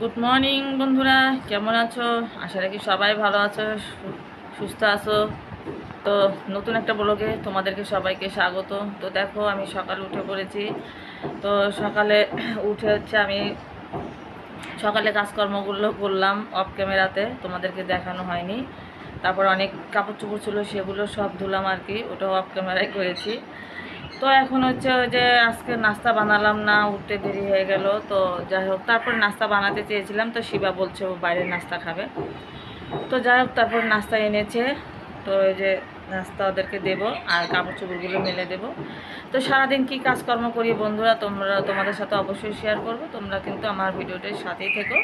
Good morning বন্ধুরা, কেমন আছো? আশা রাখি সবাই ভালো আছো, সুস্থ আছো। তো নতুন একটা ব্লগে তোমাদেরকে সবাইকে স্বাগত। তো দেখো, আমি সকালে উঠে পড়েছি। তো সকালে উঠে আমি সকালে কাজকর্মগুলো করলাম অফ ক্যামেরাতে, তোমাদেরকে দেখানো হয়নি। তারপর অনেক কাপড় চোপড় ছিল, সেগুলো সব ধুলাম আর কি, ওটাও অফ ক্যামেরায় করেছি। তো এখন হচ্ছে ওই যে আজকে নাস্তা বানালাম না, উঠতে দেরি হয়ে গেল। তো যাই হোক, তারপর নাস্তা বানাতে চেয়েছিলাম, তো শিবা বলছে ও বাইরের নাস্তা খাবে। তো যাই হোক, তারপর নাস্তা এনেছে। তো ওই যে নাস্তা ওদেরকে দেবো আর কাপড় চোপড়গুলো মেলে দেবো। তো সারাদিন কী কাজকর্ম করি বন্ধুরা, তোমাদের সাথে অবশ্যই শেয়ার করবো। তোমরা কিন্তু আমার ভিডিওটির সাথেই থেকো।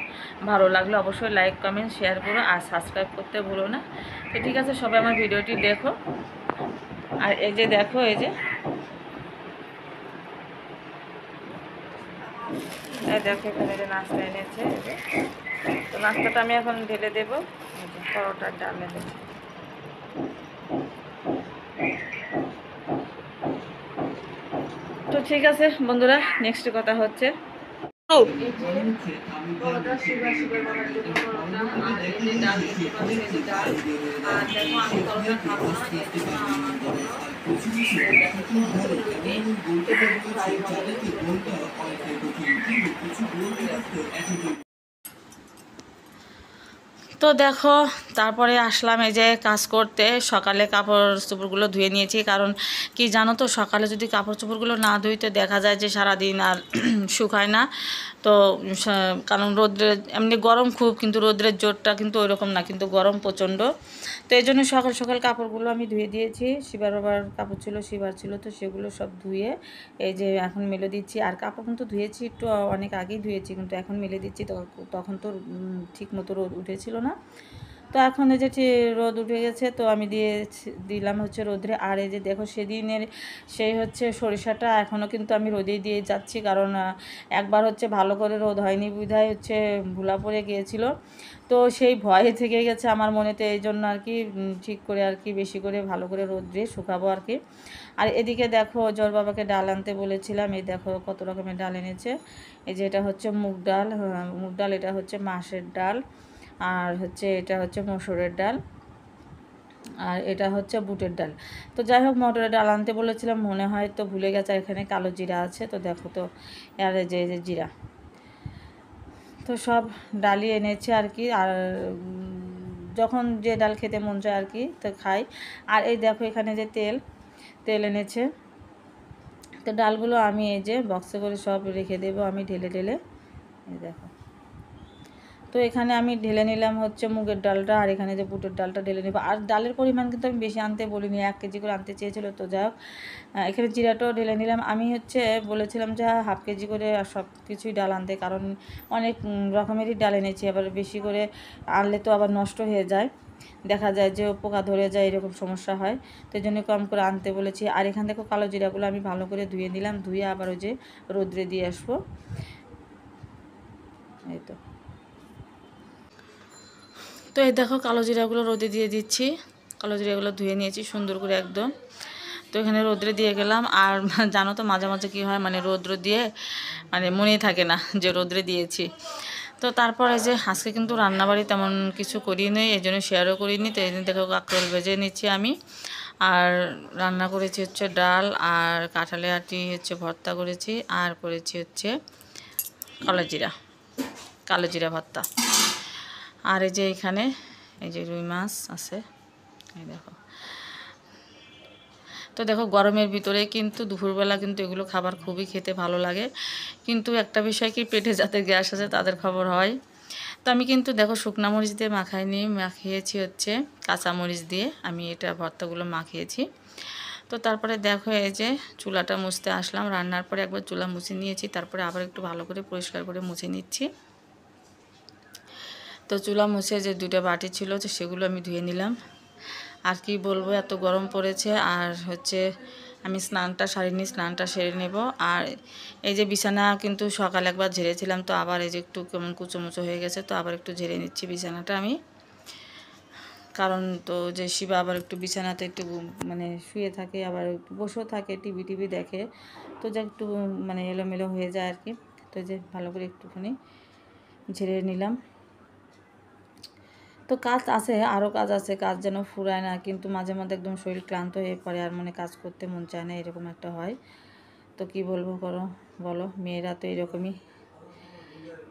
ভালো লাগলে অবশ্যই লাইক কমেন্ট শেয়ার করো আর সাবস্ক্রাইব করতে ভুলো না। তো ঠিক আছে, সবাই আমার ভিডিওটি দেখো। আর এই যে দেখো, এই যে দেখো এখানে যে নাস্তা এনেছে, এই যে। তো নাস্তাটা আমি এখন ঢেলে দেবো। এই যে পরোটার ডাল এনেছে। তো ঠিক আছে বন্ধুরা, নেক্সট কথা হচ্ছে পরোটা শিবের বাবার জন্য পরোটা, আর এই যে ডাল দেখতে পাচ্ছি, এই যে ডাল। আর দেখো, আমি পরোটা খাবো না, এই জন্য আমার জন্য দেখো তন্দুরি রুটি, ফ্রাই বানাবে। তো দেখো, তারপরে আসলাম এই যে কাজ করতে। সকালে কাপড় চোপড়গুলো ধুয়ে নিয়েছি, কারণ কি জানো তো, সকালে যদি কাপড় চোপড়গুলো না ধুইতে দেখা যায় যে সারাদিন আর শুকায় না। তো কারণ রোদ্রে এমনি গরম খুব, কিন্তু রোদ্রের জোরটা কিন্তু ওইরকম না, কিন্তু গরম প্রচণ্ড। তো এই জন্য সকাল সকাল কাপড়গুলো আমি ধুয়ে দিয়েছি। শিবার বাবার কাপড় ছিল, শিবার ছিল, তো সেগুলো সব ধুয়ে এই যে এখন মেলে দিচ্ছি। আর কাপড় কিন্তু ধুয়েছি একটু অনেক আগেই ধুয়েছি, কিন্তু এখন মেলে দিচ্ছি। তখন তো ঠিক মতো রোদ উঠেছিল না। তো এখন এই যে রোদ উঠে গেছে, তো আমি দিলাম হচ্ছে রোদ্রে। আর এই যে দেখো, সেদিনের সেই হচ্ছে সরিষাটা এখনও কিন্তু আমি রোদেই দিয়ে যাচ্ছি, কারণ একবার হচ্ছে ভালো করে রোদ হয়নি বিধায় হচ্ছে ভুলা পড়ে গিয়েছিল। তো সেই ভয়ে থেকে গেছে আমার মনেতে, এই জন্য আর কি ঠিক করে আর কি বেশি করে ভালো করে রোদ্রে শুকাবো আর কি। আর এদিকে দেখো, জোর বাবাকে ডাল আনতে বলেছিলাম, এই দেখো কত রকমের ডাল এনেছে। এই যে এটা হচ্ছে মুগ ডাল, মুগ ডাল, এটা হচ্ছে মাসের ডাল, আর হচ্ছে এটা হচ্ছে মসুরের ডাল, আর এটা হচ্ছে বুটের ডাল। তো যাই হোক, মটরের ডাল আনতে বলেছিলাম, মনে হয় তো ভুলে গেছে। এখানে কালো জিরা আছে, তো দেখো তো, আর এই যে জিরা। তো সব ডালই এনেছে আর কি। আর যখন যে ডাল খেতে মন চায় আর কি, তো খাই। আর এই দেখো, এখানে যে তেল এনেছে। তো ডালগুলো আমি এই যে বক্সে করে সব রেখে দেবো আমি ঢেলে ঢেলে। এই দেখো, তো এখানে আমি ঢেলে নিলাম হচ্ছে মুগের ডালটা, আর এখানে যে বুটের ডালটা ঢেলে নেবো। আর ডালের পরিমাণ কিন্তু আমি বেশি আনতে বলিনি, 1 কেজি করে আনতে চেয়েছিলো। তো যাই হোক, এখানে জিরাটাও ঢেলে নিলাম। আমি হচ্ছে বলেছিলাম যে 1/2 কেজি করে আর সব কিছুই ডাল আনতে, কারণ অনেক রকমেরই ডাল এনেছি। আবার বেশি করে আনলে তো আবার নষ্ট হয়ে যায়, দেখা যায় যে পোকা ধরে যায়, এরকম সমস্যা হয়। তো এই জন্য কম করে আনতে বলেছি। আর এখান থেকে কালো জিরাগুলো আমি ভালো করে ধুয়ে নিলাম, ধুয়ে আবার ওই যে রোদ্রে দিয়ে আসবো। এই তো। তো এই দেখো, কালো জিরাগুলো রোদে দিয়ে দিচ্ছি। কালো জিরাগুলো ধুয়ে নিয়েছি সুন্দর করে একদম। তো এখানে রোদ্রে দিয়ে গেলাম। আর জানো তো, মাঝে মাঝে কী হয়, মানে রোদ্র দিয়ে মানে মনেই থাকে না যে রোদ্রে দিয়েছি। তো তারপরে যে আজকে কিন্তু রান্নাবাড়ি তেমন কিছু করিনি, এই জন্য শেয়ারও করিনি। তো এই দিন দেখো, কাঁকরোল ভেজে নিচ্ছি আমি। আর রান্না করেছি হচ্ছে ডাল, আর কাঁঠালে আটি হচ্ছে ভর্তা করেছি, আর করেছি হচ্ছে কালো জিরা ভর্তা। আর এই যে এখানে এই যে রুই মাছ আছে, এই দেখো। তো দেখো, গরমের ভিতরে কিন্তু দুপুরবেলা কিন্তু এগুলো খাবার খুবই খেতে ভালো লাগে। কিন্তু একটা বিষয় কি, পেটে যাদের গ্যাস আছে তাদের খবর হয়। তো আমি কিন্তু দেখো, শুকনো মরিচ দিয়ে মাখাইনি, মাখিয়েছি হচ্ছে কাঁচা মরিচ দিয়ে আমি এটা ভর্তাগুলো মাখিয়েছি। তো তারপরে দেখো, এই যে চুলাটা মুছতে আসলাম। রান্নার পরে একবার চুলা মুছে নিয়েছি, তারপরে আবার একটু ভালো করে পরিষ্কার করে মুছে নিচ্ছি। তো চুলা মুছে যে 2টা বাটি ছিল, তো সেগুলো আমি ধুয়ে নিলাম। আর কি বলবো, এত গরম পড়েছে। আর হচ্ছে আমি স্নানটা সারিনি, স্নানটা সেরে নেব। আর এই যে বিছানা কিন্তু সকালে একবার ঝেড়েছিলাম, তো আবার এই যে একটু কেমন কুচোমুচো হয়ে গেছে, তো আবার একটু ঝেড়ে নিচ্ছি বিছানাটা আমি। কারণ তো যে শিবা আবার একটু বিছানাতে একটু মানে শুয়ে থাকে, আবার একটু বসেও থাকে, টিভি দেখে। তো যা একটু মানে এলোমেলো হয়ে যায় আর কি। তো যে ভালো করে একটুখানি ঝেড়ে নিলাম। তো কাজ আছে, আরও কাজ আছে, কাজ যেন ফুরায় না, কিন্তু মাঝে মধ্যে একদম শরীর ক্লান্ত হয়ে পড়ে আর মনে কাজ করতে মন চায় না, এরকম একটা হয়। তো কি বলবো বলো, মেয়েরা তো এরকমই,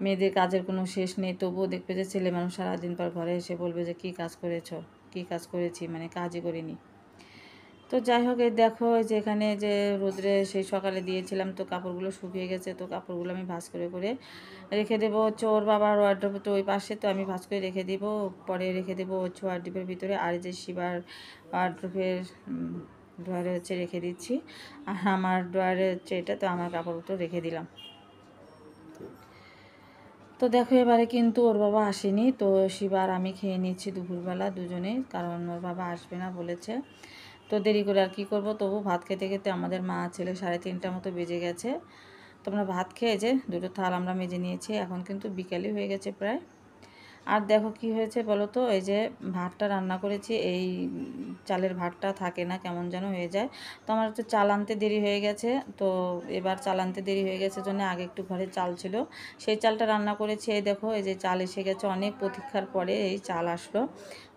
মেয়েদের কাজের কোনো শেষ নেই। তবুও দেখবে যে ছেলে মানুষ সারাদিন পর ঘরে এসে বলবে যে কী কাজ করেছো, কী কাজ করেছি, মানে কাজই করিনি। তো যাই হোক, এই দেখো যে এখানে যে রোদ্রে সেই সকালে দিয়েছিলাম, তো কাপড়গুলো শুকিয়ে গেছে। তো কাপড়গুলো আমি ভাঁজ করে করে রেখে দেবো ওর বাবার ওয়ার্ড্রোব তো ওই পাশে, তো আমি ভাঁজ করে রেখে দিব, পরে রেখে দেবো হচ্ছে ওয়ার্ড্রোবের ভিতরে। আর যে শিবার ওয়ার্ড্রোবের ড্রয়ারে হচ্ছে রেখে দিচ্ছি, আর আমার ড্রয়ারে হচ্ছে এটা, তো আমার কাপড়গুলো রেখে দিলাম। তো দেখো এবারে কিন্তু ওর বাবা আসেনি, তো শিবা আর আমি খেয়ে নিচ্ছি দুপুরবেলা দুজনেই, কারণ ওর বাবা আসবে না বলেছে। তো দেরি করে আর কী করবো, তবু ভাত খেতে খেতে আমাদের মা ছেলে 3:30টার মতো বেজে গেছে। তোমরা ভাত খেয়ে যে দুটো থাল আমরা মেজে নিয়েছি, এখন কিন্তু বিকালই হয়ে গেছে প্রায়। আর দেখো কি হয়েছে বলো তো, এই যে ভাতটা রান্না করেছি, এই চালের ভাতটা থাকে না, কেমন যেন হয়ে যায়। তো আমার তো চাল আনতে দেরি হয়ে গেছে, তো এবার চাল আনতে দেরি হয়ে গেছে জন্য আগে একটু ঘরে চাল ছিল, সেই চালটা রান্না করেছি। এই দেখো এই যে চাল এসে গেছে, অনেক প্রতীক্ষার পরে এই চাল আসলো,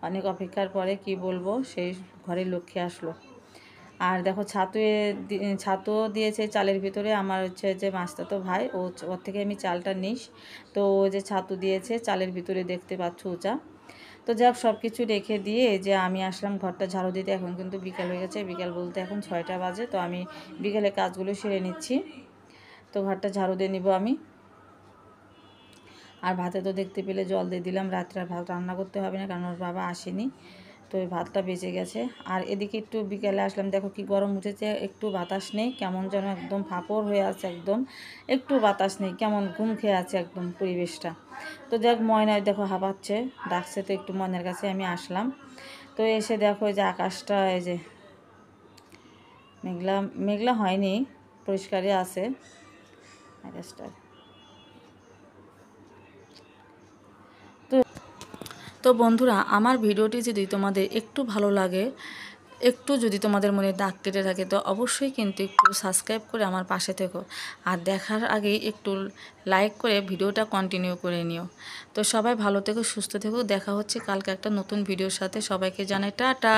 অনেক অপেক্ষার পরে, কি বলবো, সেই ঘরে লক্ষ্মী আসলো। আর দেখো ছাতুও দিয়েছে চালের ভিতরে, আমার হচ্ছে যে মাস্টাতো ভাই, ওর থেকে আমি চালটা নিস, তো ও যে ছাতু দিয়েছে চালের ভিতরে, দেখতে পাচ্ছ উঁচা। তো যাক, সব কিছু রেখে দিয়ে যে আমি আসলাম ঘরটা ঝাড়ু দিতে। এখন কিন্তু বিকাল হয়ে গেছে, বিকাল বলতে এখন 6টা বাজে, তো আমি বিকেলে কাজগুলো সেরে নিচ্ছি। তো ঘরটা ঝাড়ু দিয়ে নিব আমি। আর ভাতে তো দেখতে পেলে জল দিয়ে দিলাম, রাত্রে আর ভাত রান্না করতে হবে না, কারণ ওর বাবা আসেনি, তো ওই ভাতটা বেঁচে গেছে। আর এদিকে একটু বিকেলে আসলাম, দেখো কি গরম উঠেছে, একটু বাতাস নেই, কেমন যেন একদম ফাঁপড় হয়ে আছে, একদম একটু বাতাস নেই, কেমন ঘুম খেয়ে আছে একদম পরিবেশটা। তো দেখ ময়নায় দেখো হাঁপাচ্ছে, ডাকছে, তো একটু ময়নার কাছে আমি আসলাম। তো এসে দেখো যে আকাশটা এই যে মেঘলা মেঘলা হয়নি, পরিষ্কারই আছে আকাশটা। তো বন্ধুরা, আমার ভিডিওটি যদি তোমাদের একটু ভালো লাগে, একটু যদি তোমাদের মনে দাগ কেটে থাকে, তো অবশ্যই কিন্তু একটু সাবস্ক্রাইব করে আমার পাশে থেকো, আর দেখার আগেই একটু লাইক করে ভিডিওটা কন্টিনিউ করে নিও। তো সবাই ভালো থেকো, সুস্থ থেকো, দেখা হচ্ছে কালকে একটা নতুন ভিডিওর সাথে। সবাইকে জানাই টাটা।